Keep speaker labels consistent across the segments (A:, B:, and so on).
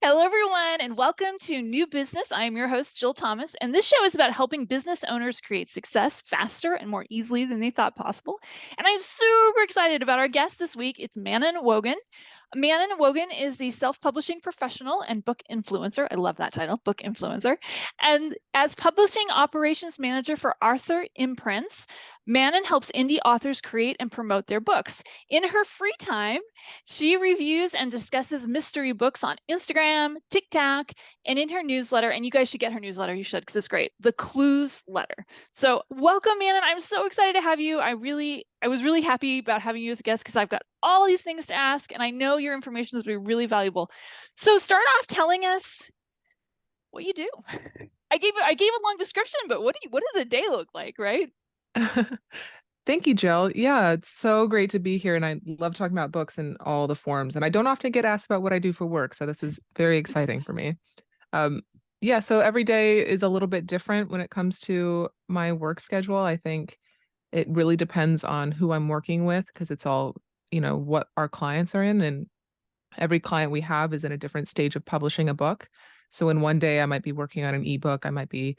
A: Hello, everyone, and welcome to New Business. I am your host, Jill Thomas, and this show is about helping business owners create success faster and more easily than they thought possible. And I'm super excited about our guest this week. It's Manon Wogahn. Manon Wogahn is the self-publishing professional and book influencer. I love that title, book influencer. And as publishing operations manager for Arthur Imprints, Manon helps indie authors create and promote their books. In her free time, she reviews and discusses mystery books on Instagram, TikTok, and in her newsletter. And you guys should get her newsletter. You should, because it's great. The Clues Letter. So welcome, Manon. I'm so excited to have you. I was really happy about having you as a guest because I've got all these things to ask, and I know your information is really valuable. So start off telling us what you do. I gave a long description, but what does a day look like, right?
B: Thank you, Jill. Yeah, it's so great to be here. And I love talking about books in all the forms. And I don't often get asked about what I do for work. So this is very exciting for me. Um, yeah, so every day is a little bit different when it comes to my work schedule. I think it really depends on who I'm working with because it's all, what our clients are in. And every client we have is in a different stage of publishing a book. So in one day, I might be working on an ebook. I might be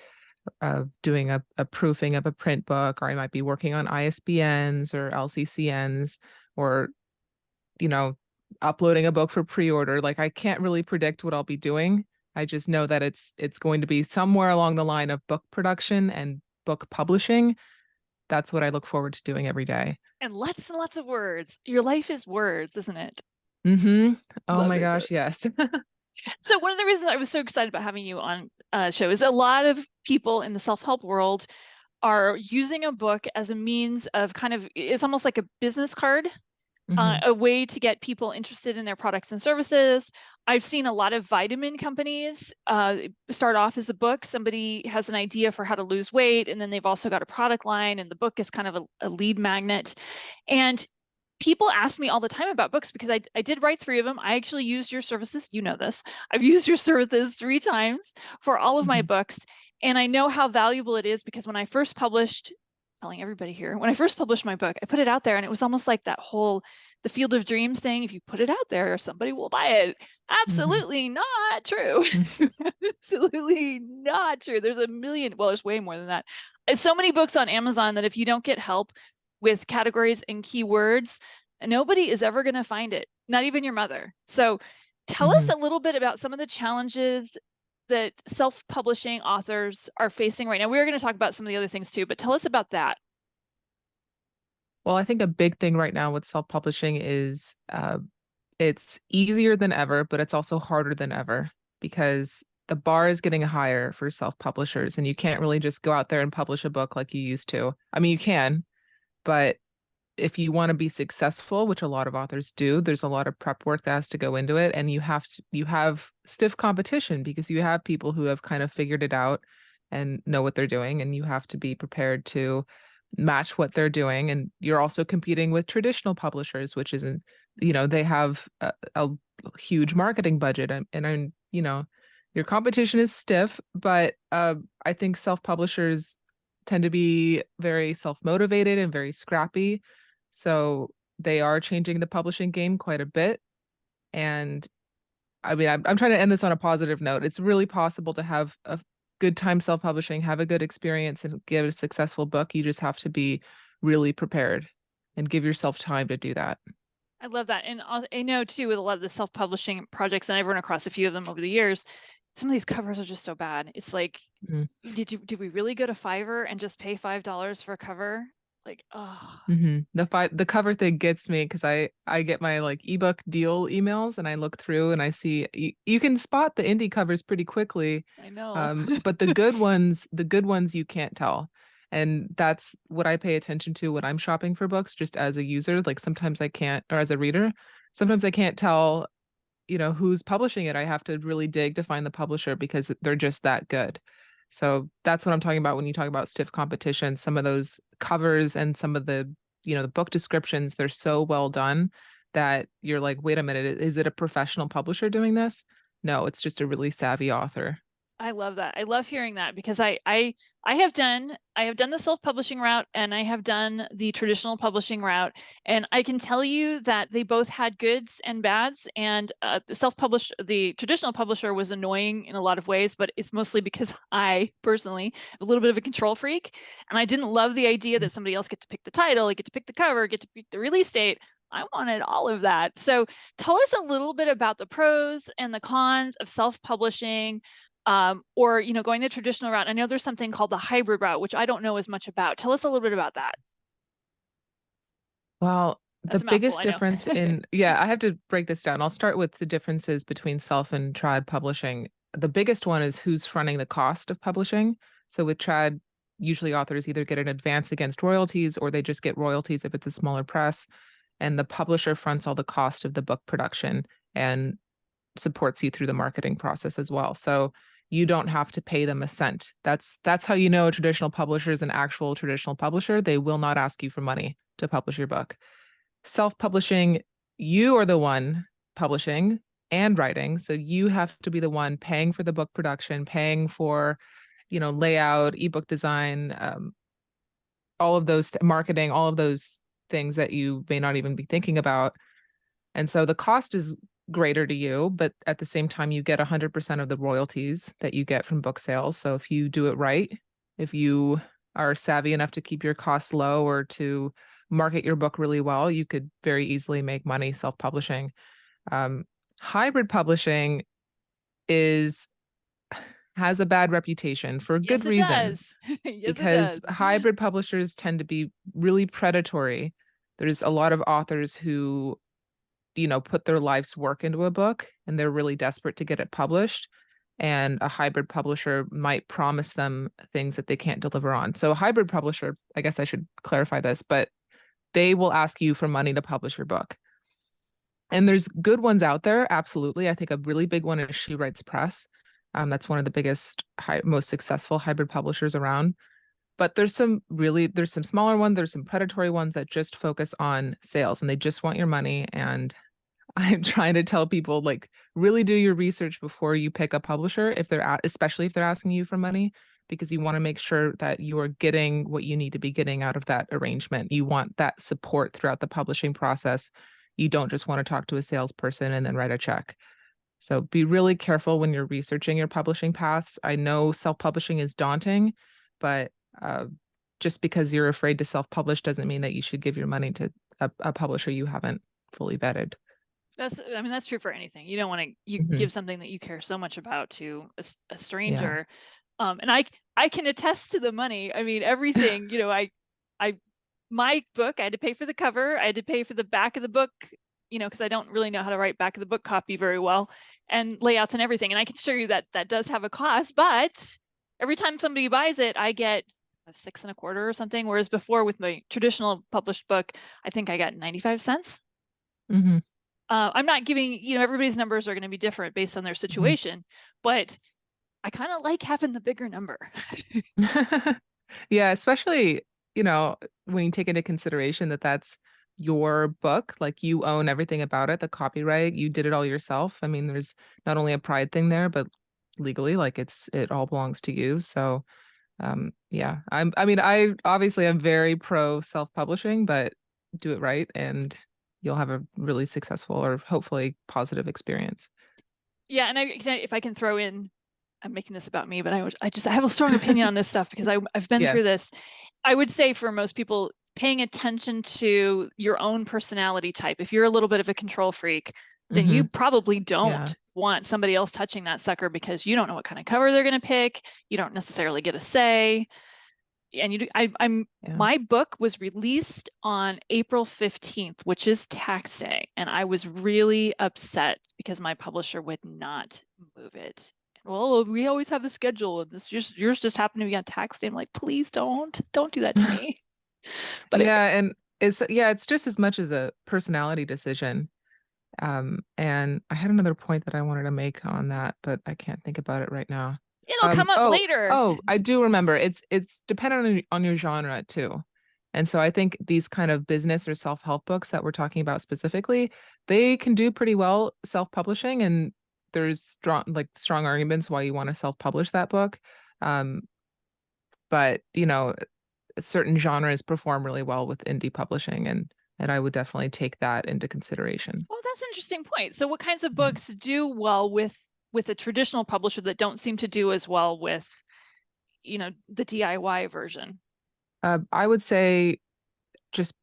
B: doing a proofing of a print book, or I might be working on ISBNs or LCCNs, or, uploading a book for pre-order. Like I can't really predict what I'll be doing. I just know that it's going to be somewhere along the line of book production and book publishing. That's what I look forward to doing every day.
A: And lots of words. Your life is words, isn't it?
B: Mm-hmm. Oh
A: Love
B: my
A: it.
B: gosh, yes.
A: So one of the reasons I was so excited about having you on show is a lot of people in the self-help world are using a book as a means of it's almost like a business card,
B: Mm-hmm.
A: a way to get people interested in their products and services. I've seen a lot of vitamin companies start off as a book. Somebody has an idea for how to lose weight, and then they've also got a product line, and the book is kind of a lead magnet. And people ask me all the time about books because I did write 3 of them. I actually used your services. You know this. I've used your services 3 times for all of my
B: Mm-hmm.
A: books. And I know how valuable it is because when I first published, telling everybody here, when I first published my book, I put it out there and it was almost like that whole, the Field of Dreams thing, if you put it out there, somebody will buy it.
B: Mm-hmm.
A: Absolutely not true. Absolutely not true. There's a million, well, there's way more than that. It's so many books on Amazon that if you don't get help with categories and keywords, nobody is ever going to find it, not even your mother. So tell us
B: Mm-hmm.
A: a little bit about some of the challenges that self-publishing authors are facing right now. We're going to talk about some of the other things too, but tell us about that.
B: Well, I think a big thing right now with self-publishing is it's easier than ever, but it's also harder than ever because the bar is getting higher for self-publishers, and you can't really just go out there and publish a book like you used to. I mean, you can, but if you want to be successful, which a lot of authors do, there's a lot of prep work that has to go into it, and you have stiff competition because you have people who have kind of figured it out and know what they're doing, and you have to be prepared to match what they're doing. And you're also competing with traditional publishers, which isn't, they have a huge marketing budget, and your competition is stiff. But I think self-publishers tend to be very self-motivated and very scrappy, so they are changing the publishing game quite a bit. And I mean, I'm trying to end this on a positive note. It's really possible to have a good time self-publishing, have a good experience, and get a successful book. You just have to be really prepared and give yourself time to do that.
A: I love that. And I know too, with a lot of the self-publishing projects, and I've run across a few of them over the years, some of these covers are just so bad. It's like,
B: Mm.
A: did we really go to Fiverr and just pay $5 for a cover? Like, oh,
B: The cover thing gets me because I get my like ebook deal emails, and I look through and I see you can spot the indie covers pretty quickly,
A: I know.
B: but the good ones you can't tell. And that's what I pay attention to when I'm shopping for books, just as a user. Like sometimes I can't, or as a reader, sometimes I can't tell, who's publishing it. I have to really dig to find the publisher because they're just that good. So that's what I'm talking about when you talk about stiff competition. Some of those covers and some of the book descriptions, they're so well done that you're like, wait a minute, is it a professional publisher doing this? No, it's just a really savvy author.
A: I love that. I love hearing that because I have done the self-publishing route and I have done the traditional publishing route, and I can tell you that they both had goods and bads. And the traditional publisher was annoying in a lot of ways, but it's mostly because I personally am a little bit of a control freak, and I didn't love the idea that somebody else get to pick the title, get to pick the cover, get to pick the release date. I wanted all of that. So tell us a little bit about the pros and the cons of self-publishing, or going the traditional route. I know there's something called the hybrid route, which I don't know as much about. Tell us a little bit about that.
B: Well, the
A: That's a mouthful,
B: biggest
A: I know.
B: difference in, yeah, I have to break this down. I'll start with the differences between self and trad publishing. The biggest one is who's fronting the cost of publishing. So with trad, usually authors either get an advance against royalties or they just get royalties if it's a smaller press. And the publisher fronts all the cost of the book production and supports you through the marketing process as well. So you don't have to pay them a cent. That's how you know a traditional publisher is an actual traditional publisher. They will not ask you for money to publish your book. Self-publishing, you are the one publishing and writing, so you have to be the one paying for the book production, paying for, layout, ebook design, all of those marketing, all of those things that you may not even be thinking about. And so the cost is greater to you, but at the same time, you get 100% of the royalties that you get from book sales. So if you do it right, if you are savvy enough to keep your costs low or to market your book really well, you could very easily make money self-publishing. Um, Hybrid publishing is has a bad reputation for good
A: Yes, it
B: reason,
A: does. Yes, it
B: because
A: does.
B: hybrid publishers tend to be really predatory. There's a lot of authors who put their life's work into a book and they're really desperate to get it published. And a hybrid publisher might promise them things that they can't deliver on. So a hybrid publisher, I guess I should clarify this, but they will ask you for money to publish your book. And there's good ones out there, absolutely. I think a really big one is She Writes Press. That's one of the biggest, most successful hybrid publishers around. But there's some smaller ones, there's some predatory ones that just focus on sales and they just want your money. And I'm trying to tell people, like, really do your research before you pick a publisher, especially if they're asking you for money, because you want to make sure that you are getting what you need to be getting out of that arrangement. You want that support throughout the publishing process. You don't just want to talk to a salesperson and then write a check. So be really careful when you're researching your publishing paths. I know self-publishing is daunting, but just because you're afraid to self-publish doesn't mean that you should give your money to a publisher you haven't fully vetted.
A: That's true for anything. You don't want to
B: Mhm.
A: give something that you care so much about to a
B: Yeah.
A: stranger. And I can attest to the money. I mean, everything, I my book, I had to pay for the cover, I had to pay for the back of the book, because I don't really know how to write back of the book copy very well, and layouts and everything. And I can assure you that that does have a cost, but every time somebody buys it, I get a 6.25 or something. Whereas before with my traditional published book, I think I got 95 cents.
B: Hmm.
A: I'm not giving, everybody's numbers are going to be different based on their
B: Hmm.
A: situation, but I kind of like having the bigger number.
B: Yeah, especially, when you take into consideration that that's your book, like you own everything about it, the copyright, you did it all yourself. I mean, there's not only a pride thing there, but legally, like it all belongs to you. So, yeah, I obviously am very pro self-publishing, but do it right and you'll have a really successful or hopefully positive experience.
A: Yeah, and if I can throw in, I'm making this about me, but I have a strong opinion on this stuff because I've been
B: Yeah.
A: through this. I would say for most people, paying attention to your own personality type. If you're a little bit of a control freak, then
B: Hmm.
A: you probably
B: Yeah.
A: don't want somebody else touching that sucker because you don't know what kind of cover they're going to pick. You don't necessarily get a say. And I'm
B: Yeah.
A: my book was released on April 15th, which is tax day, and I was really upset because my publisher would not move it. Well, we always have the schedule, and yours just happened to be on tax day. I'm like, please don't do that to me. But
B: Yeah, and it's just as much as a personality decision. And I had another point that I wanted to make on that, but I can't think about it right now.
A: it'll come up
B: Oh,
A: later.
B: oh, I do remember. It's dependent on your genre too. And so I think these kind of business or self-help books that we're talking about specifically, they can do pretty well self-publishing and there's strong arguments why you want to self-publish that book. Um, but certain genres perform really well with indie publishing, and I would definitely take that into consideration.
A: Well, that's an interesting point. So what kinds of
B: Mhm.
A: books do well with a traditional publisher that don't seem to do as well with, the DIY version?
B: I would say, just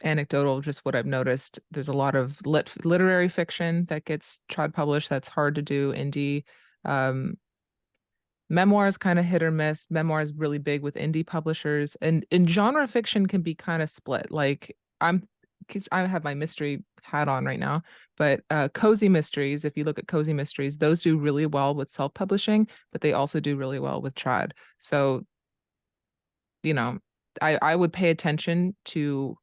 B: anecdotal, just what I've noticed, there's a lot of literary fiction that gets trad published that's hard to do indie. Um, Memoirs kind of hit or miss. Memoirs really big with indie publishers, and in genre fiction can be kind of split. Like because I have my mystery hat on right now, but cozy mysteries, if you look at cozy mysteries, those do really well with self-publishing, but they also do really well with trad. So, you know, I would pay attention to.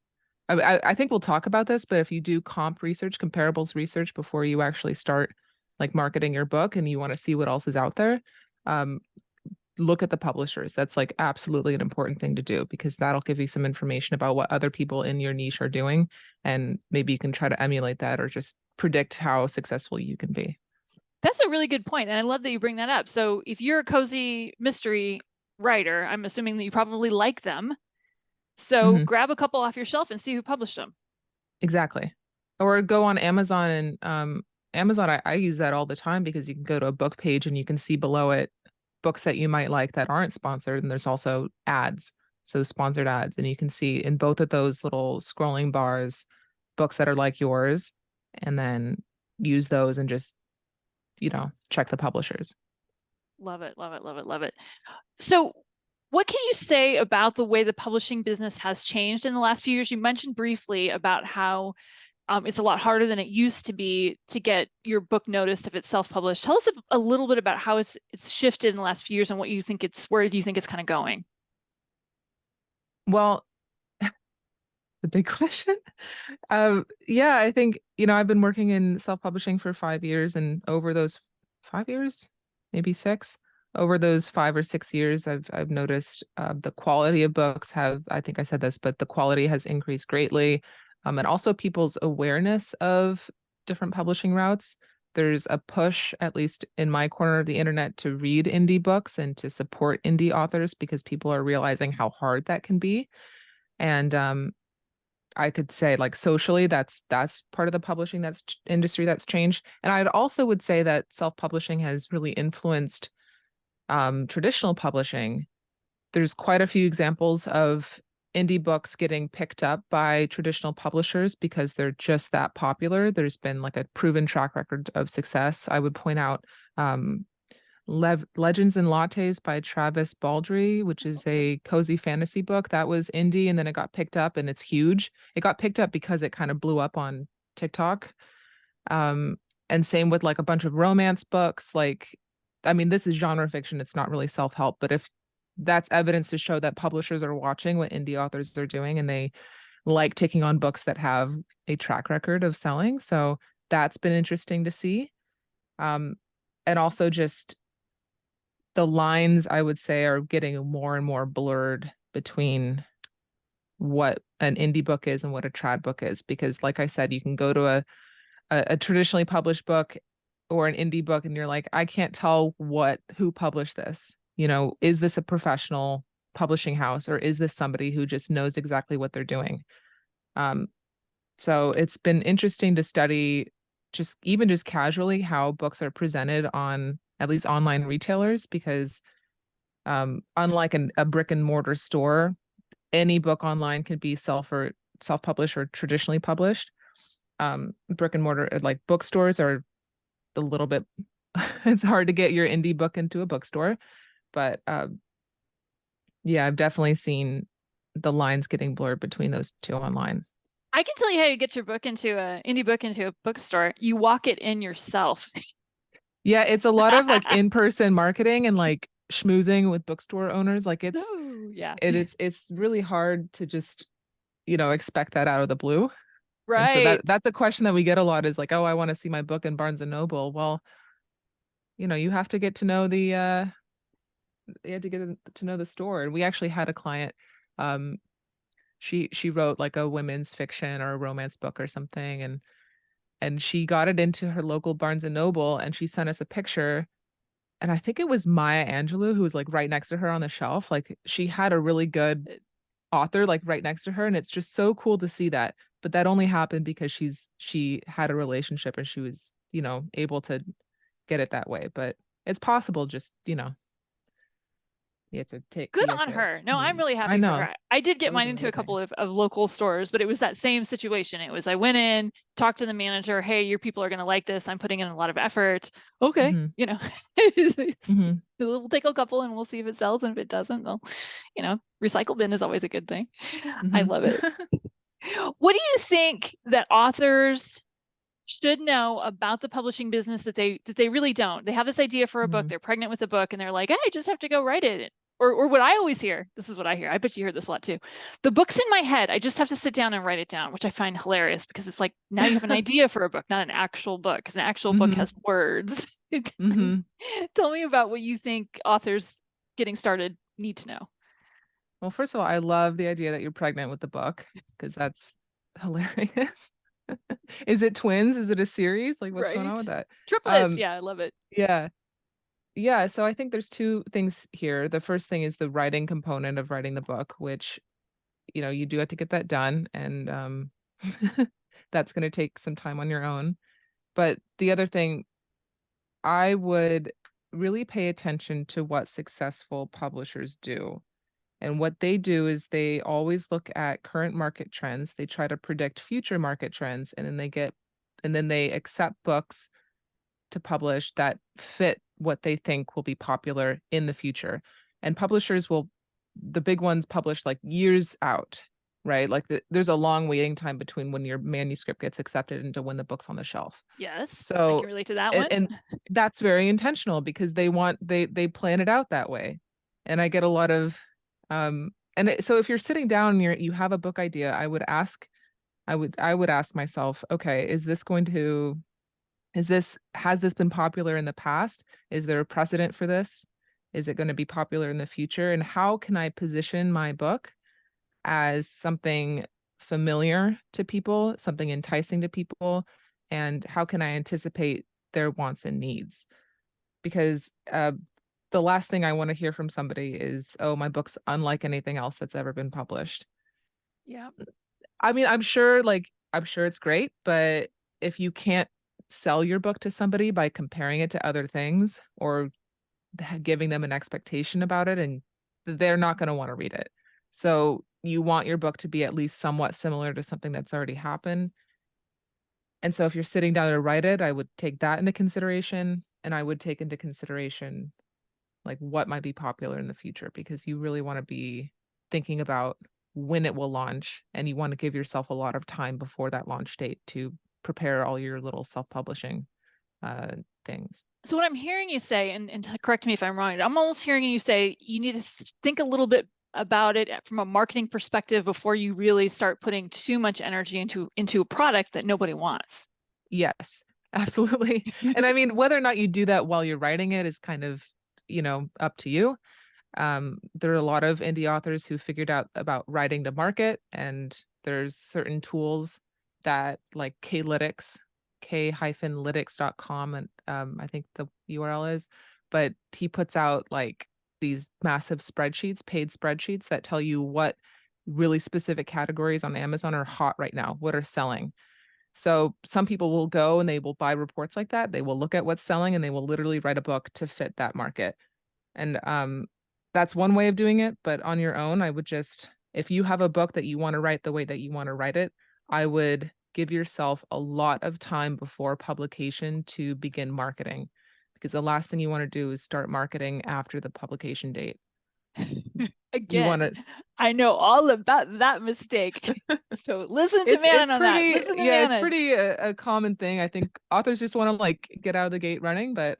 B: I think we'll talk about this, but if you do comp research, comparables research before you actually start like marketing your book and you want to see what else is out there, um, look at the publishers. That's like absolutely an important thing to do, because that'll give you some information about what other people in your niche are doing. And maybe you can try to emulate that or just predict how successful you can be.
A: That's a really good point, and I love that you bring that up. So if you're a cozy mystery writer, I'm assuming that you probably like them. So
B: Hmm.
A: grab a couple off your shelf and see who published them.
B: Exactly. Or go on Amazon, and Amazon, I use that all the time because you can go to a book page and you can see below it books that you might like that aren't sponsored. And there's also ads. So sponsored ads. And you can see in both of those little scrolling bars books that are like yours, and then use those and just, check the publishers.
A: Love it, love it, love it, love it. So what can you say about the way the publishing business has changed in the last few years? You mentioned briefly about how it's a lot harder than it used to be to get your book noticed if it's self-published. Tell us a little bit about how it's shifted in the last few years and where do you think it's kind of going?
B: Well, the big question. Yeah, I think, I've been working in self-publishing for 5 years, and over those 5 years, maybe six, over those 5 or 6 years, I've noticed the quality of books I think I said this, but the quality has increased greatly. And also people's awareness of different publishing routes. There's a push, at least in my corner of the internet, to read indie books and to support indie authors because people are realizing how hard that can be. And I could say, like, socially, that's part of the publishing industry that's changed. And I'd also would say that self-publishing has really influenced traditional publishing. There's quite a few examples of indie books getting picked up by traditional publishers because they're just that popular. There's been like a proven track record of success. I would point out um, Legends and Lattes by Travis Baldree, which is
A: Okay.
B: a cozy fantasy book that was indie and then it got picked up and it's huge. It got picked up because it kind of blew up on TikTok. Um, and same with like a bunch of romance books. Like, I mean, this is genre fiction, it's not really self-help, but if that's evidence to show that publishers are watching what indie authors are doing and they like taking on books that have a track record of selling. So that's been interesting to see. Um, and also just the lines, I would say, are getting more and more blurred between what an indie book is and what a trad book is. Because, like I said, you can go to a traditionally published book or an indie book, and you're like, I can't tell who published this. Is this a professional publishing house or is this somebody who just knows exactly what they're doing? Um, so it's been interesting to study just casually how books are presented on at least online retailers because unlike a brick and mortar store, any book online can be self-published or traditionally published. Brick and mortar, like bookstores, are a little bit. It's hard to get your indie book into a bookstore, but yeah, I've definitely seen the lines getting blurred between those two online.
A: I can tell you how you get your book into a indie book into a bookstore. You walk it in yourself.
B: Yeah, it's a lot of like in-person marketing and like schmoozing with bookstore owners. Like
A: So, yeah.
B: it's really hard to just expect that out of the blue. And so
A: Right.
B: that's a question that we get a lot is like, oh, I want to see my book in Barnes and Noble. Well, you have to get to know you had to get to know the store. And we actually had a client, um, she wrote like a women's fiction or a romance book or something, and and she got it into her local Barnes and Noble, and she sent us a picture. And I think it was Maya Angelou who was like right next to her on the shelf. Like she had a really good author like right next to her, and it's just so cool to see that. But that only happened because she had a relationship and she was, able to get it that way. But it's possible, just,
A: Good
B: you have
A: on
B: to.
A: her. No, I'm really
B: I
A: happy for
B: know.
A: her. I did get
B: That was
A: mine into a couple
B: amazing.
A: of local stores, but it was that same situation. It was I went in, talked to the manager, hey, your people are going to like this. I'm putting in a lot of effort. Okay,
B: Hmm. Hmm.
A: we'll take a couple and we'll see if it sells. And if it doesn't, they'll, recycle bin is always a good thing. I
B: Hmm.
A: love it. What do you think that authors should know about the publishing business that they really don't? They have this idea for a book,
B: Hmm.
A: they're pregnant with a book, and they're like, hey, I just have to go write it. Or what I always hear, this is what I hear. I bet you hear this a lot too. The book's in my head. I just have to sit down and write it down, which I find hilarious because it's like now you have an idea for a book, not an actual book, because an actual book
B: Hmm.
A: has words.
B: Hmm.
A: Tell me about what you think authors getting started need to know.
B: Well, first of all, I love the idea that you're pregnant with the book because that's hilarious. Is it twins? Is it a series? Like, what's going on with
A: Right?
B: that?
A: Triplets.
B: Um,
A: Yeah, I love it.
B: yeah. Yeah, so I think there's two things here. The first thing is the writing component of writing the book, which, you do have to get that done, and that's going to take some time on your own. But the other thing, I would really pay attention to what successful publishers do. And what they do is they always look at current market trends. They try to predict future market trends, and then they accept books to publish that fit what they think will be popular in the future. And the big ones publish like years out, right? Like there's a long waiting time between when your manuscript gets accepted into when the book's on the shelf.
A: Yes, I
B: So,
A: can relate to that
B: and,
A: one.
B: and that's very intentional because they plan it out that way. And I get a lot of, so if you're sitting down and you have a book idea, I would ask myself, okay, has this been popular in the past? Is there a precedent for this? Is it going to be popular in the future? And how can I position my book as something familiar to people, something enticing to people? And how can I anticipate their wants and needs? Because the last thing I want to hear from somebody is, oh, my book's unlike anything else that's ever been published.
A: Yeah.
B: I mean, I'm sure it's great, but if you can't sell your book to somebody by comparing it to other things or giving them an expectation about it, and they're not going to want to read it. So you want your book to be at least somewhat similar to something that's already happened. And so if you're sitting down to write it, I would take that into consideration, and I would take into consideration like what might be popular in the future because you really want to be thinking about when it will launch, and you want to give yourself a lot of time before that launch date to prepare all your little self-publishing uh, things.
A: So what I'm hearing you say, and correct me if I'm wrong, I'm almost hearing you say you need to think a little bit about it from a marketing perspective before you really start putting too much energy into a product that nobody wants.
B: Yes, absolutely. And I mean, whether or not you do that while you're writing it is kind of, up to you. There are a lot of indie authors who figured out about writing to market, and there's certain tools that like Klytics, k-lytics.com, and I think the URL is, but he puts out like these massive spreadsheets, paid spreadsheets that tell you what really specific categories on Amazon are hot right now, what are selling. So some people will go and they will buy reports like that. They will look at what's selling and they will literally write a book to fit that market. And that's one way of doing it. But on your own, I would just, if you have a book that you want to write the way that you want to write it, I would give yourself a lot of time before publication to begin marketing. Because the last thing you want to do is start marketing after the publication date. You want
A: Again,
B: to,
A: I know all about that mistake. So listen to
B: it's
A: Manon on that.
B: pretty,
A: Listen to
B: yeah, it's
A: Manon.
B: pretty a common thing. I think authors just want to like get out of the gate running, but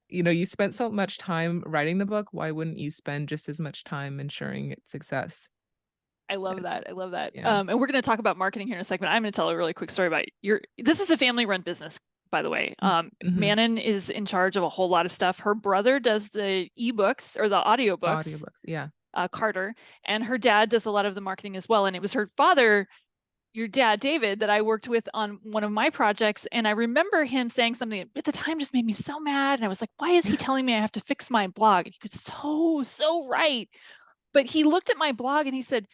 B: you spent so much time writing the book, why wouldn't you spend just as much time ensuring its success?
A: I love that. I love that.
B: Yeah.
A: And we're going to talk about marketing here in a second. I'm going to tell a really quick story about this is a family-run business, by the way.
B: Mm-hmm.
A: Manon is in charge of a whole lot of stuff. Her brother does the ebooks or the audiobooks,
B: Audiobooks. Yeah.
A: Carter, and her dad does a lot of the marketing as well. And it was her father your dad, David, that I worked with on one of my projects. And I remember him saying something at the time just made me so mad. And I was like, why is he telling me I have to fix my blog? He was so right. But he looked at my blog and he said,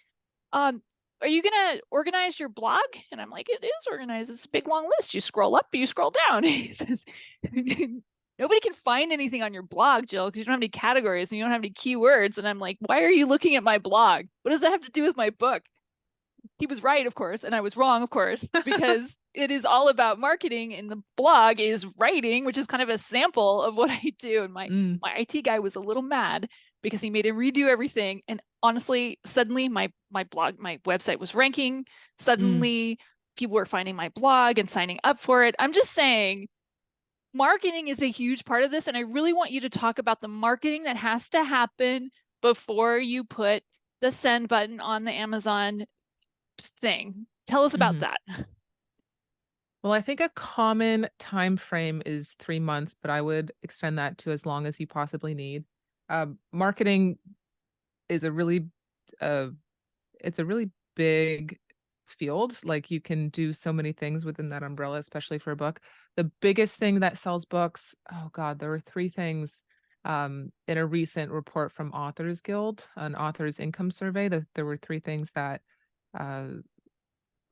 A: are you gonna organize your blog? And I'm like, it is organized. It's a big long list. You scroll up, you scroll down. He says, nobody can find anything on your blog, Jill, because you don't have any categories and you don't have any keywords. And I'm like, why are you looking at my blog? What does that have to do with my book? He was right, of course, and I was wrong, of course, because it is all about marketing, and the blog is writing, which is kind of a sample of what I do. And my IT guy was a little mad because he made him redo everything. And honestly, suddenly my blog, my website was ranking. Suddenly people were finding my blog and signing up for it. I'm just saying marketing is a huge part of this. And I really want you to talk about the marketing that has to happen before you put the send button on the Amazon thing. Tell us about that.
B: Well, I think a common time frame is 3 months, but I would extend that to as long as you possibly need. Marketing is a really, uh, it's a really big field. Like you can do so many things within that umbrella, especially for a book. The biggest thing that sells books, oh God, there were three things in a recent report from Authors Guild, an author's income survey, that there were three things that uh,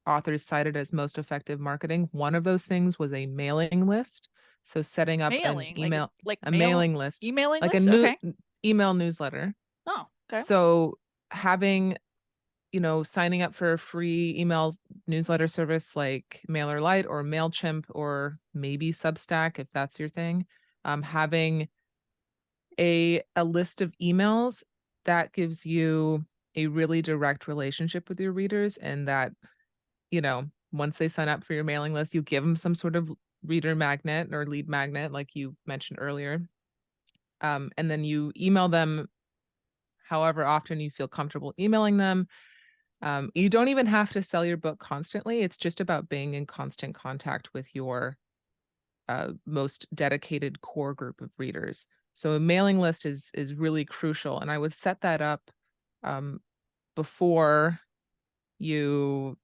B: authors cited as most effective marketing. One of those things was a mailing list. So setting up an
A: Mailing,
B: email,
A: like
B: a
A: mail
B: mailing list,
A: emailing
B: like a
A: list.
B: new
A: Okay.
B: email newsletter.
A: Oh, okay.
B: So having, signing up for a free email newsletter service like MailerLite or MailChimp or maybe Substack, if that's your thing. Having a list of emails that gives you a really direct relationship with your readers, and that, once they sign up for your mailing list, you give them some sort of reader magnet or lead magnet, like you mentioned earlier. And then you email them however often you feel comfortable emailing them. You don't even have to sell your book constantly. It's just about being in constant contact with your most dedicated core group of readers. So a mailing list is really crucial, and I would set that up um, before you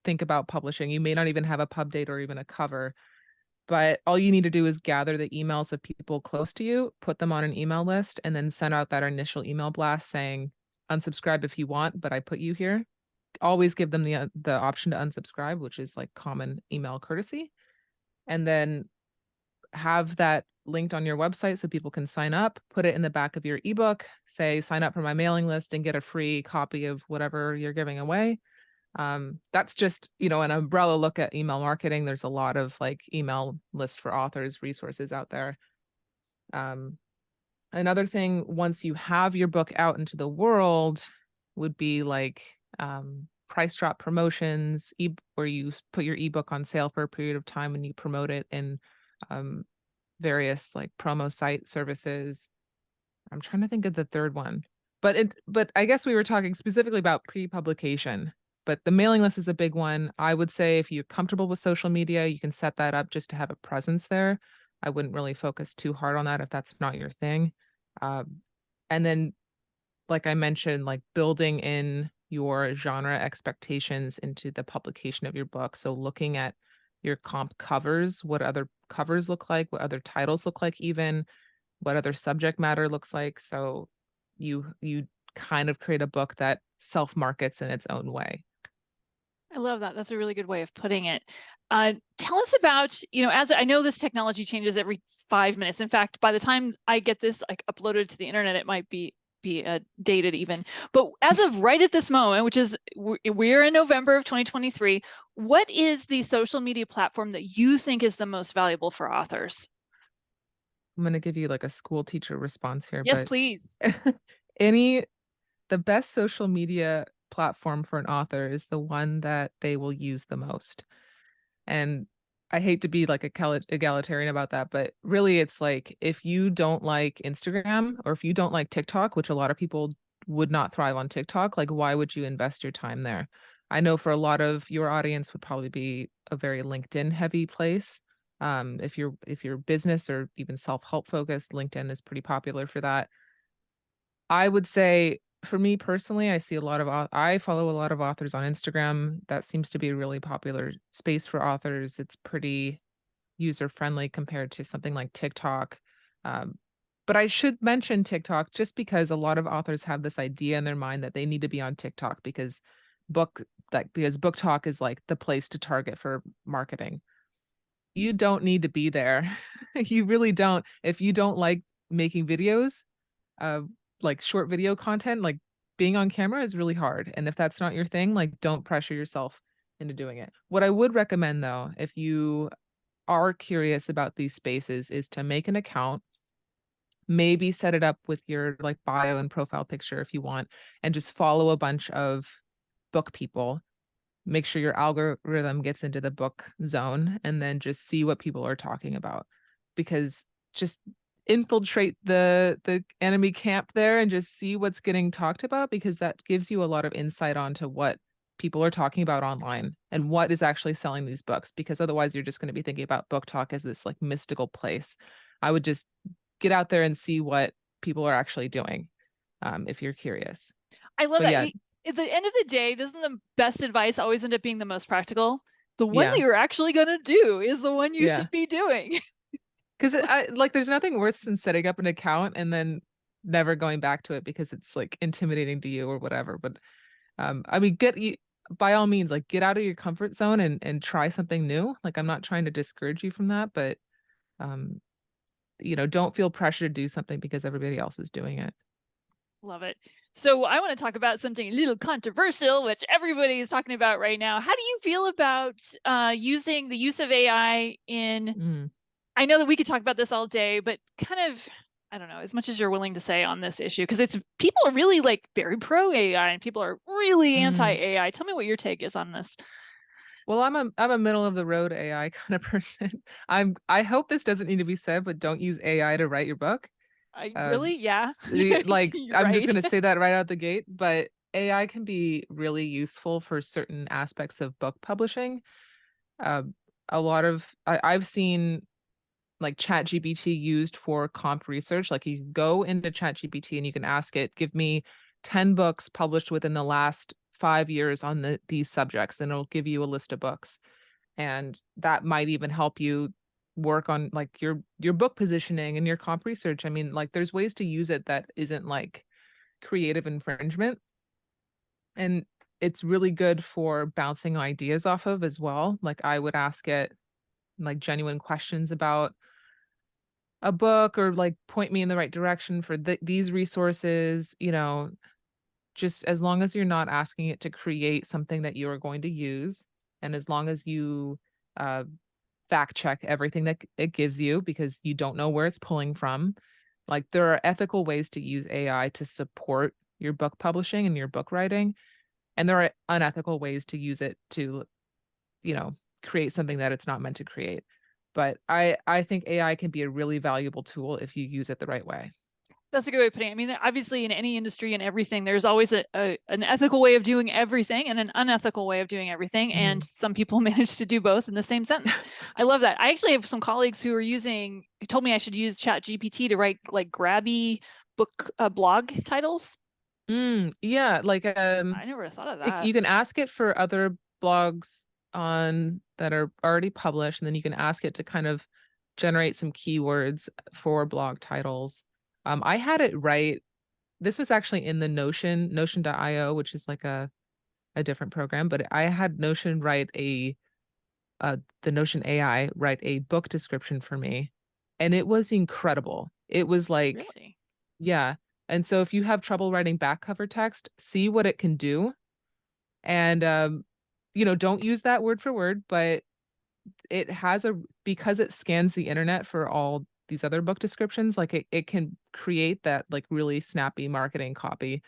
B: think about publishing. You may not even have a pub date or even a cover, but all you need to do is gather the emails of people close to you, put them on an email list, and then send out that initial email blast saying, unsubscribe if you want, but I put you here. Always give them the option to unsubscribe, which is like common email courtesy. And then have that linked on your website so people can sign up, put it in the back of your ebook, say sign up for my mailing list and get a free copy of whatever you're giving away. That's just, an umbrella look at email marketing. There's a lot of like email list for authors resources out there. Another thing, once you have your book out into the world, would be like price drop promotions, where you put your ebook on sale for a period of time and you promote it in um, various like promo site services. I'm trying to think of the third one. But I guess we were talking specifically about pre-publication. But the mailing list is a big one. I would say if you're comfortable with social media, you can set that up just to have a presence there. I wouldn't really focus too hard on that if that's not your thing. And then, like I mentioned, like building in your genre expectations into the publication of your book. So looking at your comp covers, what other covers look like, what other titles look like, even what other subject matter looks like. So you kind of create a book that self-markets in its own way.
A: I love that. That's a really good way of putting it. Tell us about, as I know this technology changes every 5 minutes. In fact, by the time I get this like uploaded to the internet, it might be dated even. But as of right at this moment, which is we're in November of 2023, what is the social media platform that you think is the most valuable for authors?
B: I'm going to give you like a school teacher response here,
A: Yes,
B: but
A: please.
B: any the best social media platform for an author is the one that they will use the most. And I hate to be like egalitarian about that, but really it's like if you don't like Instagram or if you don't like TikTok, which a lot of people would not thrive on TikTok, like why would you invest your time there? I know for a lot of your audience would probably be a very LinkedIn heavy place. If you're business or even self-help focused, LinkedIn is pretty popular for that. I would say for me personally, I see a lot of I follow a lot of authors on Instagram. That seems to be a really popular space for authors. It's pretty user friendly compared to something like TikTok. Um, but I should mention TikTok just because a lot of authors have this idea in their mind that they need to be on TikTok book because book talk is like the place to target for marketing. You don't need to be there. You really don't. If you don't like making videos, uh, like short video content, like being on camera is really hard. And if that's not your thing, like don't pressure yourself into doing it. What I would recommend though, if you are curious about these spaces, is to make an account, maybe set it up with your like bio and profile picture if you want, and just follow a bunch of book people. Make sure your algorithm gets into the book zone and then just see what people are talking about. Because just infiltrate the enemy camp there and just see what's getting talked about, because that gives you a lot of insight onto what people are talking about online and what is actually selling these books, because otherwise you're just going to be thinking about book talk as this like mystical place. I would just get out there and see what people are actually doing, if you're curious.
A: I love
B: But
A: that.
B: yeah,
A: At the end of the day, doesn't the best advice always end up being the most practical? The one that
B: yeah,
A: you're actually going to do is the one you
B: yeah.
A: should be doing.
B: Because like there's nothing worse than setting up an account and then never going back to it because it's like intimidating to you or whatever. But I mean, get you by all means, like get out of your comfort zone and try something new. Like I'm not trying to discourage you from that, but um, don't feel pressure to do something because everybody else is doing it.
A: Love it. So I want to talk about something a little controversial, which everybody is talking about right now. How do you feel about using the use of AI in?
B: Mm,
A: I know that we could talk about this all day, but kind of, I don't know, as much as you're willing to say on this issue, because it's people are really like very pro AI and people are really anti
B: mm.
A: AI. Tell me what your take is on this.
B: Well, I'm a middle of the road AI kind of person. I hope this doesn't need to be said, but don't use AI to write your book.
A: I
B: Uh,
A: really, yeah,
B: like
A: you're
B: I'm just
A: right.
B: gonna say that right out the gate, but AI can be really useful for certain aspects of book publishing. Uh, a lot of I've seen like chat gpt used for comp research. Like you go into chat gpt and you can ask it, give me 10 books published within the last 5 years on these subjects, and it'll give you a list of books. And that might even help you work on like your book positioning and your comp research. I mean, like there's ways to use it that isn't like creative infringement, and it's really good for bouncing ideas off of as well. Like I would ask it like genuine questions about a book, or like point me in the right direction for these resources, just as long as you're not asking it to create something that you are going to use, and as long as you uh, fact check everything that it gives you, because you don't know where it's pulling from. Like there are ethical ways to use AI to support your book publishing and your book writing, and there are unethical ways to use it to, you know, create something that it's not meant to create. But I think AI can be a really valuable tool if you use it the right way.
A: That's a good way of putting it. I mean, obviously, in any industry and everything, there's always an ethical way of doing everything and an unethical way of doing everything. And
B: Mhm.
A: some people manage to do both in the same sentence. I love that. I actually have some colleagues who told me I should use Chat GPT to write like grabby book blog titles.
B: Yeah, like
A: I never thought of that.
B: you can ask it for other blogs on that are already published, and then you can ask it to kind of generate some keywords for blog titles. I had it write. This was actually in the Notion.io, which is like a different program, but I had Notion write the Notion AI write a book description for me, and it was incredible. It was like,
A: Really?
B: yeah. And so if you have trouble writing back cover text, see what it can do. And don't use that word for word, but it has because it scans the internet for all these other book descriptions, like it can create that like really snappy marketing copy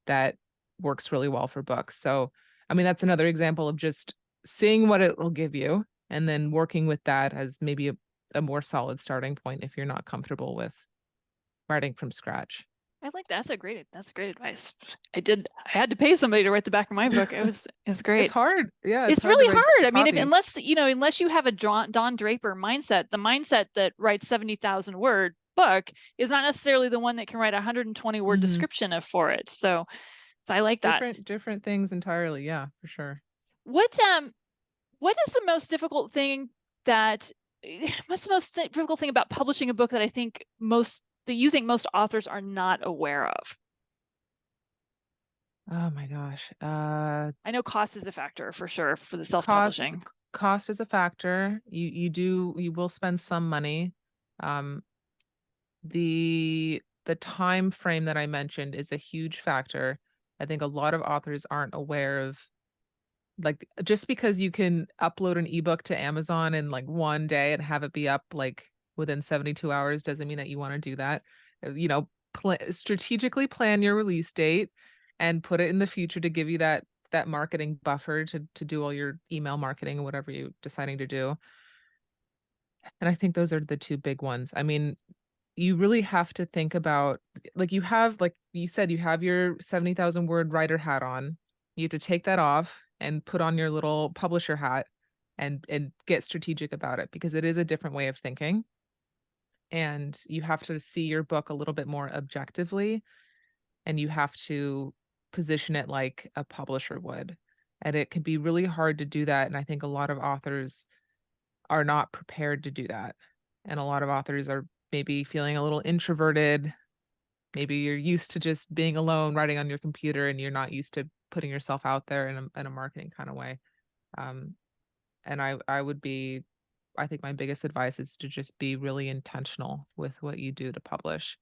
B: that works really well for books. So I mean, that's another example of just seeing what it will give you and then working with that as maybe a more solid starting point if you're not comfortable with writing from scratch.
A: I like that. That's great advice. I had to pay somebody to write the back of my book. It's
B: It's
A: great.
B: hard. Yeah, it's
A: It's
B: hard to
A: really
B: write
A: hard. I mean, if
B: copy.
A: unless you have a Don Draper mindset, the mindset that writes 70,000 word book is not necessarily the one that can write a 120-word
B: Mhm.
A: description for it. So I like that.
B: Different things entirely. Yeah, for sure.
A: What is the most difficult thing that what's the most difficult thing about publishing a book that I think that you think most authors are not aware of?
B: Oh my gosh.
A: I know cost is a factor for sure for the
B: Cost
A: self-publishing.
B: cost is a factor. You will spend some money. Um, the time frame that I mentioned is a huge factor. I think a lot of authors aren't aware of, like, just because you can upload an ebook to Amazon in like one day and have it be up like within 72 hours doesn't mean that you want to do that. You know, strategically plan your release date and put it in the future to give you that marketing buffer to do all your email marketing and whatever you're deciding to do. And I think those are the two big ones. I mean, you really have to think about, like, you have, like you said, you have your 70,000 word writer hat on. You have to take that off and put on your little publisher hat and get strategic about it because it is a different way of thinking. And you have to see your book a little bit more objectively, and you have to position it like a publisher would. And it can be really hard to do that. And I think a lot of authors are not prepared to do that. And a lot of authors are maybe feeling a little introverted. Maybe you're used to just being alone, writing on your computer, and you're not used to putting yourself out there in a marketing kind of way. Um, and I would be, I think my biggest advice is to just be really intentional with what you do to publish.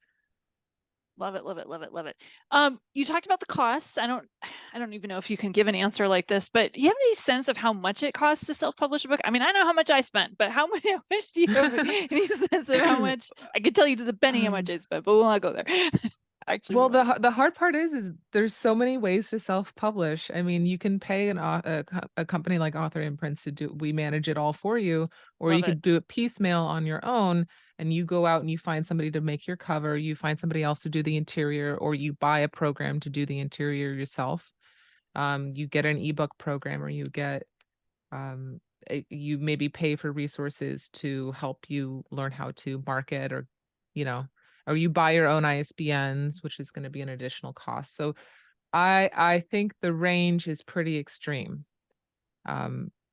A: Love it, love it, love it, love it. You talked about the costs. I don't even know if you can give an answer like this, but do you have any sense of how much it costs to self-publish a book? I mean, I know how much I spent, but how much, how much do you have any sense of how much? I could tell you to the penny how much
B: Um,
A: I spent, but we'll not go there. Actually, we
B: Well,
A: won't.
B: the hard part is there's so many ways to self-publish. I mean, you can pay a company like Author Imprints to do, we manage it all for you, or
A: Love
B: you
A: it.
B: could do it piecemeal on your own, and you go out and you find somebody to make your cover, you find somebody else to do the interior, or you buy a program to do the interior yourself. You get an ebook program, or you get you maybe pay for resources to help you learn how to market, or you know, or you buy your own ISBNs, which is going to be an additional cost. So I think the range is pretty extreme,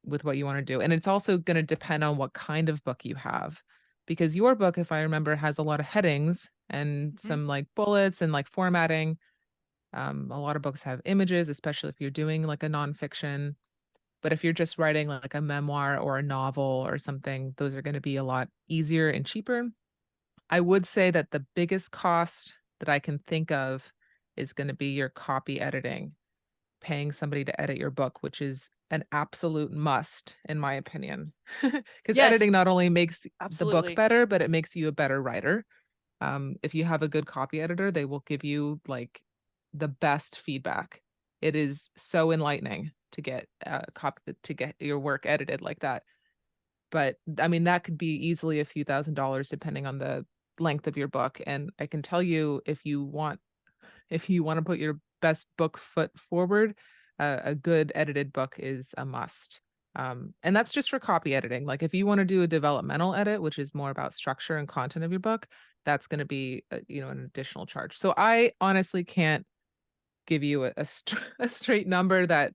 B: with what you want to do, and it's also going to depend on what kind of book you have, because your book, if I remember, has a lot of headings and
A: Mhm.
B: some like bullets and like formatting. A lot of books have images, especially if you're doing like a nonfiction. But if you're just writing like a memoir or a novel or something, those are going to be a lot easier and cheaper. I would say that the biggest cost that I can think of is going to be your copy editing, paying somebody to edit your book, which is an absolute must, in my opinion. Because editing
A: Yes,
B: not only makes the book
A: absolutely.
B: better, but it makes you a better writer. If you have a good copy editor, they will give you like the best feedback. It is so enlightening to get to get your work edited like that. But I mean, that could be easily a few $1,000s depending on the length of your book. And I can tell you, if you want to put your best book foot forward, a good edited book is a must. And that's just for copy editing. Like if you want to do a developmental edit, which is more about structure and content of your book, that's going to be an additional charge. So I honestly can't give you a straight number that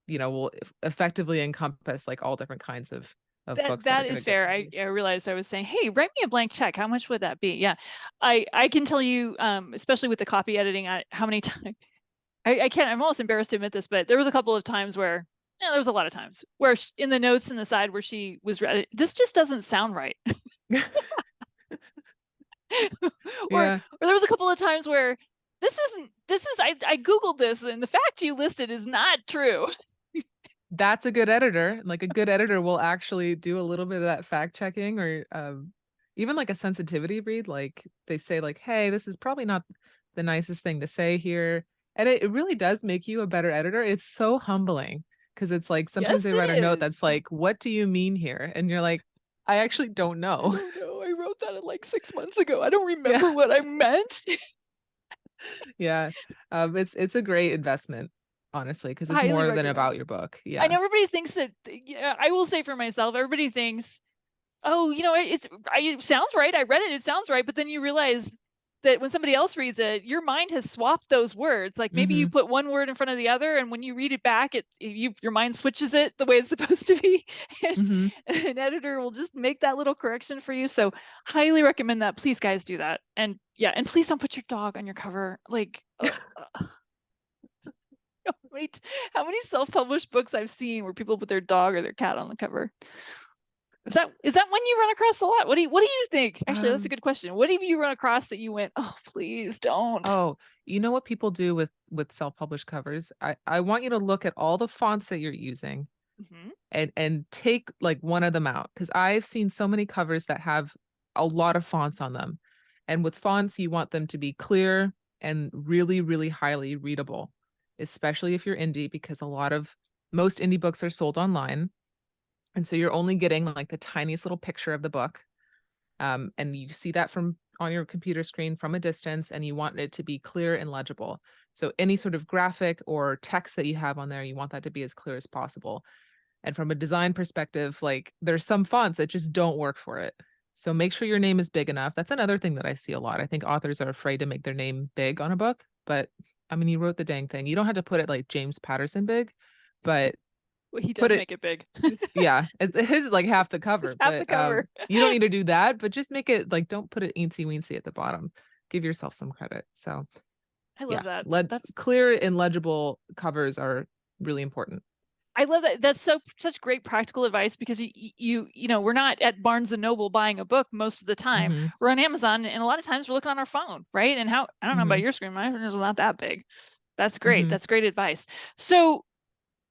B: will effectively encompass like all different kinds of
A: That
B: books that are
A: that
B: going to
A: is
B: get
A: fair. I realized I was saying, "Hey, write me a blank check. How much would that be?" Yeah, I can tell you, especially with the copy editing, how many times I can't. I'm almost embarrassed to admit this, but there was a couple of times where, yeah, there was a lot of times where in the notes in the side where she was read, this just doesn't sound right,
B: Yeah.
A: or there was a couple of times where this is I googled this and the fact you listed is not true.
B: That's a good editor. Like, a good editor will actually do a little bit of that fact checking, or, even like a sensitivity read, like, they say like, "Hey, this is probably not the nicest thing to say here." And it really does make you a better editor. It's so humbling because it's like sometimes
A: Yes,
B: they write a
A: it
B: note
A: is.
B: that's like, "What do you mean here?" And you're like, "I actually don't
A: I
B: know."
A: don't know. I wrote that like 6 months ago. I don't
B: Yeah.
A: remember what I meant.
B: Yeah. It's a great investment, honestly, because it's
A: Highly
B: more than
A: recommend.
B: about your book.
A: I
B: Yeah.
A: know everybody thinks that, yeah, I will say for myself, everybody thinks Oh, it sounds right. I read it. It sounds right. But then you realize that when somebody else reads it, your mind has swapped those words. Like maybe you
B: Mm-hmm.
A: put one word in front of the other, and when you read it back, your mind switches it the way it's supposed to be, and
B: Mm-hmm.
A: an editor will just make that little correction for you. So highly recommend that. Please, guys, do that. And yeah, and please don't put your dog on your cover. Like, wait, how many self-published books I've seen where people put their dog or their cat on the cover? Is that one you run across a lot? What do you think? Actually, that's a
B: Um,
A: good question. What have you run across that you went, oh, please don't?
B: oh, you know what people do with self-published covers? I want you to look at all the fonts that you're using
A: Hmm.
B: and take like one of them out because I've seen so many covers that have a lot of fonts on them. And with fonts, you want them to be clear and really, really highly readable, especially if you're indie, because most indie books are sold online. And so you're only getting like the tiniest little picture of the book. And you see that from on your computer screen from a distance, and you want it to be clear and legible. So any sort of graphic or text that you have on there, you want that to be as clear as possible. And from a design perspective, like there's some fonts that just don't work for it. So make sure your name is big enough. That's another thing that I see a lot. I think authors are afraid to make their name big on a book, but I mean, you wrote the dang thing. You don't have to put it like James Patterson big, but
A: Well, he
B: put
A: does
B: it,
A: make it big.
B: yeah, his is like half the
A: It's
B: cover,
A: half the
B: but
A: cover.
B: you don't need to do that, but just make it like, don't put it eensy weensy at the bottom. Give yourself some credit. So
A: I love
B: yeah,
A: that. That's
B: clear and legible covers are really important.
A: I love that. That's such great practical advice because we're not at Barnes and Noble buying a book most of the time.
B: Mm-hmm.
A: We're on Amazon, and a lot of times we're looking on our phone, right? And how I don't know
B: Mm-hmm.
A: about your screen, mine is not that big. That's great.
B: Mm-hmm.
A: That's great advice. So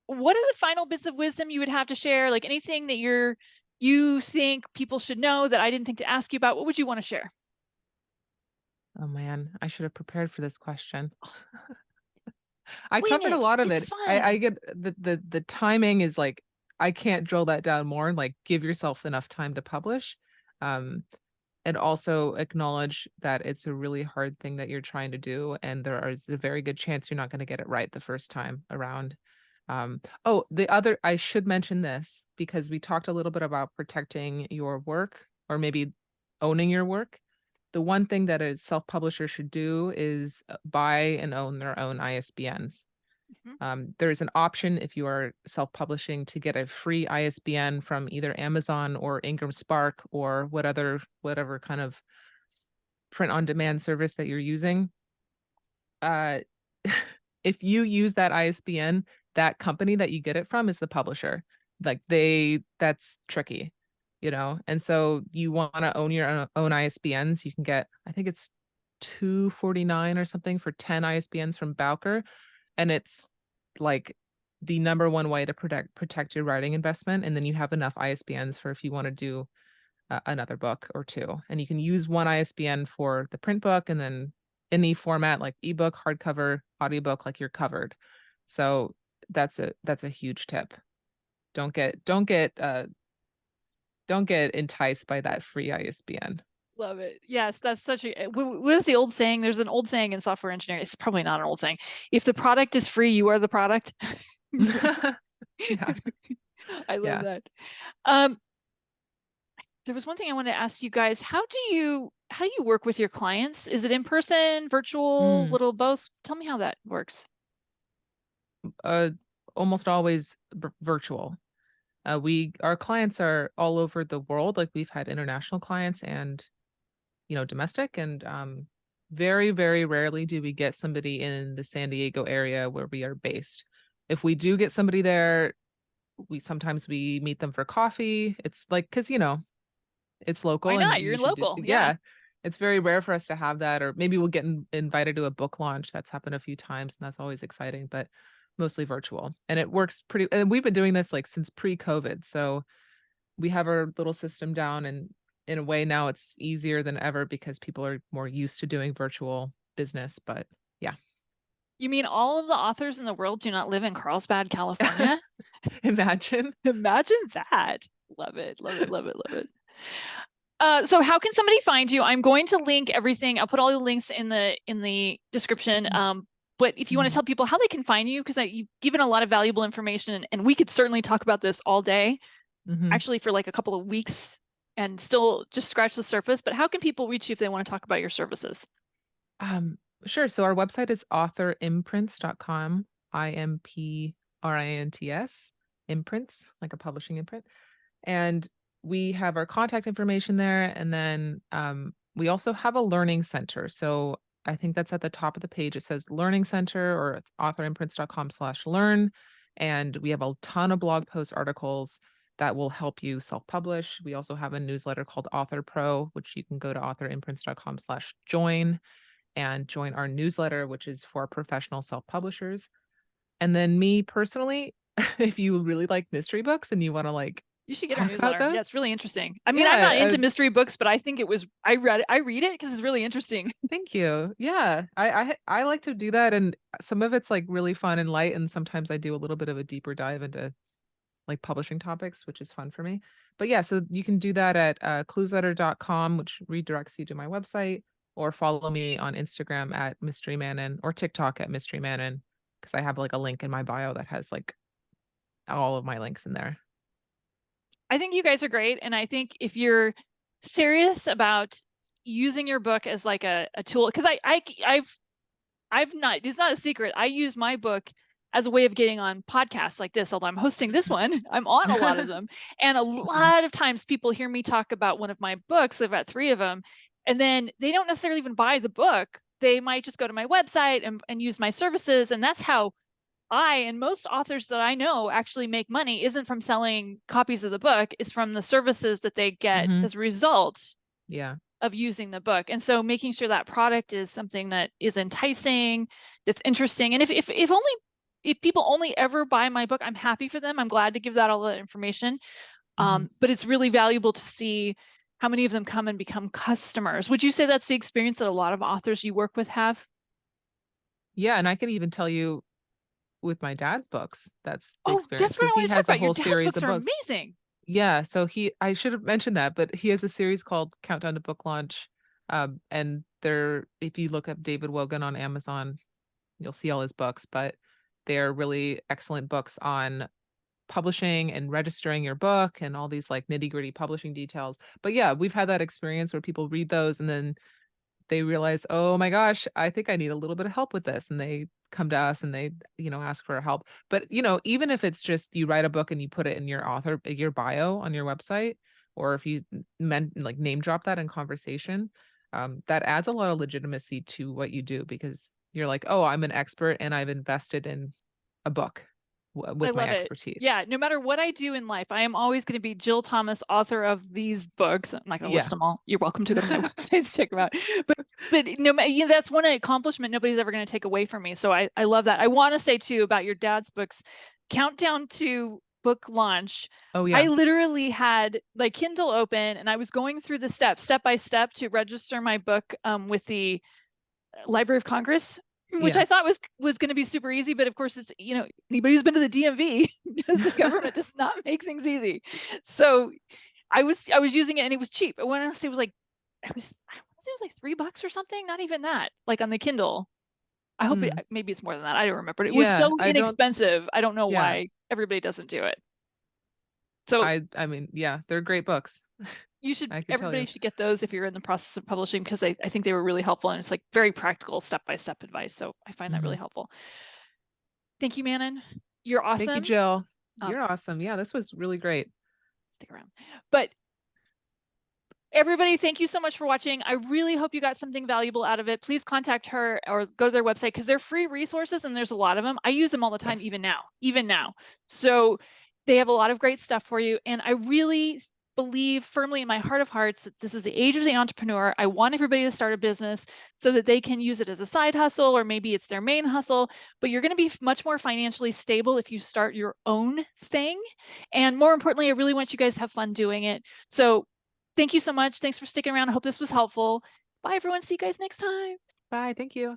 A: what are the final bits of wisdom you would have to share? Like anything that you think people should know that I didn't think to ask you about? What would you want to share?
B: Oh man, I should have prepared for this question. I
A: Win
B: covered a
A: it.
B: lot of
A: It's
B: it. I
A: fun.
B: get the timing is like I can't drill that down more. Like give yourself enough time to publish. Um, and also acknowledge that it's a really hard thing that you're trying to do, and there is a very good chance you're not going to get it right the first time around. Oh, the other, I should mention this because we talked a little bit about protecting your work or maybe owning your work. The one thing that a self-publisher should do is buy and own their own ISBNs.
A: Mhm.
B: There's an option if you are self-publishing to get a free ISBN from either Amazon or Ingram Spark or whatever kind of print on demand service that you're using. Uh, if you use that ISBN, that company that you get it from is the publisher. Like that's tricky, you know? And so you want to own your own ISBNs. You can get, I think it's 249 or something for 10 ISBNs from Bowker. And it's like the number one way to protect your writing investment. And then you have enough ISBNs for if you want to do another book or two. And you can use one ISBN for the print book and then any format like ebook, hardcover, audiobook, like you're covered. So that's a huge tip. Don't get enticed by that free ISBN.
A: Love it. Yes, that's such a. What is the old saying? There's an old saying in software engineering. It's probably not an old saying. If the product is free, you are the product.
B: Yeah.
A: I love
B: Yeah.
A: that. There was one thing I wanted to ask you guys. How do you work with your clients? Is it in person, virtual,
B: Mm.
A: little both? Tell me how that works.
B: uh Almost always virtual. Our clients are all over the world. Like we've had international clients and domestic, and very, very rarely do we get somebody in the San Diego area where we are based. If we do get somebody there, we meet them for coffee. It's like because it's
A: Why
B: local and
A: not?
B: we
A: You're
B: usually do,
A: local. Yeah.
B: yeah. It's very rare for us to have that, or maybe we'll get invited to a book launch. That's happened a few times, and that's always exciting, but mostly virtual. And it works pretty, and we've been doing this like since pre-COVID. So we have our little system down, and in a way now it's easier than ever because people are more used to doing virtual business. But yeah.
A: You mean all of the authors in the world do not live in Carlsbad, California?
B: Imagine.
A: Imagine that. Love it. Love it. Love it. Love it. So how can somebody find you? I'm going to link everything. I'll put all the links in the description. But if you want to
B: Mhm.
A: tell people how they can find you, because you've given a lot of valuable information, and we could certainly talk about this all day,
B: Mhm.
A: actually for like a couple of weeks. and still just scratch the surface, but how can people reach you if they want to talk about your services?
B: Um, sure. So our website is authorimprints.com, IMPRINTS, imprints, like a publishing imprint. And we have our contact information there. And then we also have a learning center. So I think that's at the top of the page. It says Learning Center, or it's authorimprints.com/learn. And we have a ton of blog post articles that will help you self-publish. We also have a newsletter called Author Pro, which you can go to authorimprints.com/join and join our newsletter, which is for professional self-publishers. And then me personally, if you really like mystery books and you want to like
A: You should get our
B: talk about
A: newsletter. Yeah,
B: those,
A: it's really interesting. I mean, I'm
B: yeah,
A: not into mystery books, but I think I read it because it's really interesting.
B: thank you. Yeah, I like to do that, and some of it's like really fun and light, and sometimes I do a little bit of a deeper dive into like publishing topics, which is fun for me. But yeah, so you can do that at cluesletter.com, which redirects you to my website, or follow me on Instagram at Mystery Manon or TikTok at Mystery Manon, because I have like a link in my bio that has like all of my links in there.
A: I think you guys are great. And I think if you're serious about using your book as like a tool, because I've not, it's not a secret. I use my book as a way of getting on podcasts like this, although I'm hosting this one, I'm on a lot of them. And a
B: Mhm.
A: lot of times people hear me talk about one of my books. I've got 3 of them. And then they don't necessarily even buy the book. They might just go to my website and use my services. And that's how I and most authors that I know actually make money isn't from selling copies of the book, it's from the services that they get
B: Mhm.
A: as a result
B: Yeah.
A: of using the book. And so making sure that product is something that is enticing, that's interesting. And if people only ever buy my book, I'm happy for them. I'm glad to give that all the information.
B: Mhm.
A: But it's really valuable to see how many of them come and become customers. Would you say that's the experience that a lot of authors you work with have?
B: Yeah, and I can even tell you with my dad's books, that's the
A: Oh,
B: experience
A: that's what
B: because
A: I
B: he
A: want to talk
B: has a
A: about. Your
B: whole
A: dad's
B: series
A: books
B: of
A: are
B: books.
A: amazing.
B: Yeah, so I should have mentioned that, but he has a series called Countdown to Book Launch. And there, if you look up David Wogan on Amazon, you'll see all his books, but they're really excellent books on publishing and registering your book and all these like nitty-gritty publishing details. But yeah, we've had that experience where people read those and then they realize, "Oh my gosh, I think I need a little bit of help with this." And they come to us and they, ask for help. But, even if it's just you write a book and you put it in your bio on your website, or if you like name drop that in conversation, that adds a lot of legitimacy to what you do because you're like, "Oh, I'm an expert and I've invested in a book
A: I
B: with my
A: love it.
B: expertise."
A: Yeah, no matter what I do in life, I am always going to be Jill Thomas, author of these books. I'm not going to list
B: Yeah.
A: them all. You're welcome to go to my website to check them out. But no, that's one accomplishment nobody's ever going to take away from me. So I love that. I want to say too about your dad's books, Countdown to Book Launch.
B: Oh,
A: I
B: yeah.
A: literally had like Kindle open and I was going through the steps, step by step, to register my book with the Library of Congress, which
B: Yeah.
A: I thought was going to be super easy, but of course it's anybody who's been to the DMV knows the government does not make things easy. So I was using it and it was cheap. When I say it was like I want to say it was like $3 or something, not even that. Like on the Kindle. I hope
B: Mm.
A: maybe it's more than that. I don't remember. It was
B: Yeah,
A: so
B: I don't
A: inexpensive. I don't know
B: yeah.
A: why everybody doesn't do it. So
B: I mean, yeah, they're great books. I can tell
A: everybody
B: you.
A: should get those if you're in the process of publishing because I think they were really helpful and it's like very practical step-by-step advice. So I find that really
B: Mhm.
A: helpful. Thank you, Manon. You're
B: Thank you,
A: awesome.
B: Jill.
A: Um,
B: You're awesome. Yeah, this was really great.
A: Stick around. But everybody, thank you so much for watching. I really hope you got something valuable out of it. Please contact her or go to their website because they're free resources and there's a lot of them. I use them all the time,
B: Yes.
A: even now. So they have a lot of great stuff for you. And I really believe firmly in my heart of hearts that this is the age of the entrepreneur. I want everybody to start a business so that they can use it as a side hustle or maybe it's their main hustle, but you're going to be much more financially stable if you start your own thing. And more importantly, I really want you guys to have fun doing it. So thank you so much. Thanks for sticking around. I hope this was helpful. Bye, everyone. See you guys next time.
B: Bye. Thank you.